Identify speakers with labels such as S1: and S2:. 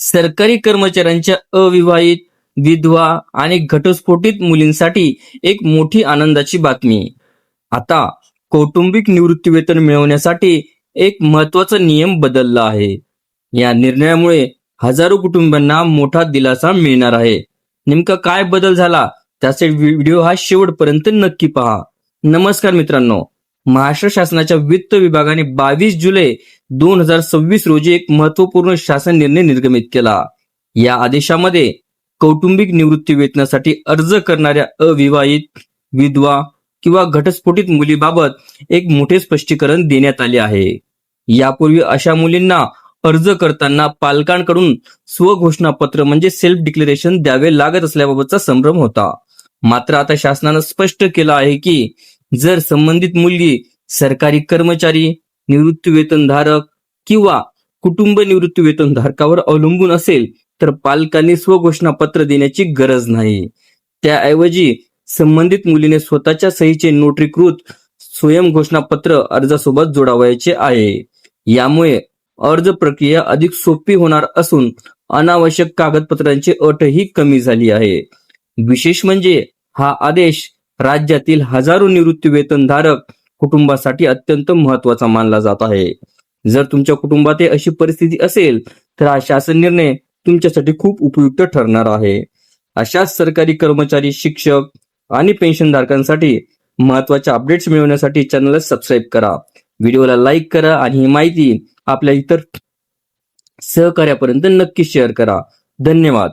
S1: सरकारी कर्मचाऱ्यांच्या अविवाहित, विधवा आणि घटस्फोटित मुलींसाठी एक मोठी आनंदाची बातमी. आता कौटुंबिक निवृत्तीवेतन मिळवण्यासाठी एक महत्त्वाचा नियम बदलला आहे. या निर्णयामुळे हजारो कुटुंबांना मोठा दिलासा मिळणार आहे. नेमका काय बदल झाला त्याचे व्हिडिओ हा शेवटपर्यंत नक्की पहा. नमस्कार मित्रांनो, महाराष्ट्र शासनाच्या वित्त विभागाने 22 जुलै 2026 रोजी एक महत्वपूर्ण शासन निर्णय निर्गमित केला. या आदेशामध्ये कौटुंबिक निवृत्ती वेतनासाठी अर्ज करणाऱ्या अविवाहित, विधवा किंवा घटस्फोटित मुलीबाबत एक मोठे स्पष्टीकरण देण्यात आले आहे. यापूर्वी अशा मुलींना अर्ज करताना पालकांकडून स्वघोषणापत्र म्हणजे सेल्फ डिक्लेरेशन द्यावे लागत असल्याबाबतचा संभ्रम होता. मात्र आता शासनानं स्पष्ट केलं आहे की जर संबंधित मुलगी सरकारी कर्मचारी, निवृत्ती वेतनधारक किंवा कुटुंब निवृत्ती वेतनधारकावर अवलंबून असेल तर पालकांनी स्वघोषणापत्र देण्याची गरज नाही. त्याऐवजी संबंधित मुलीने स्वतःच्या सहीचे नोटरीकृत स्वयंघोषणापत्र अर्जासोबत जोडावयाचे आहे. यामुळे अर्ज प्रक्रिया अधिक सोपी होणार असून अनावश्यक कागदपत्रांची अटही कमी झाली आहे. विशेष म्हणजे हा आदेश राज्यातील हजारो निवृत्ती वेतनधारक कुटुंबासाठी अत्यंत महत्वाचा मानला जात आहे. जर तुमच्या कुटुंबात अशी परिस्थिती असेल तर हा शासन निर्णय तुमच्यासाठी खूप उपयुक्त ठरणार आहे. अशाच सरकारी कर्मचारी, शिक्षक आणि पेन्शनधारकांसाठी महत्वाच्या अपडेट्स मिळवण्यासाठी चॅनलला सबस्क्राईब करा, व्हिडिओला लाईक करा आणि ही माहिती आपल्या इतर सहकार्यापर्यंत नक्की शेअर करा. धन्यवाद.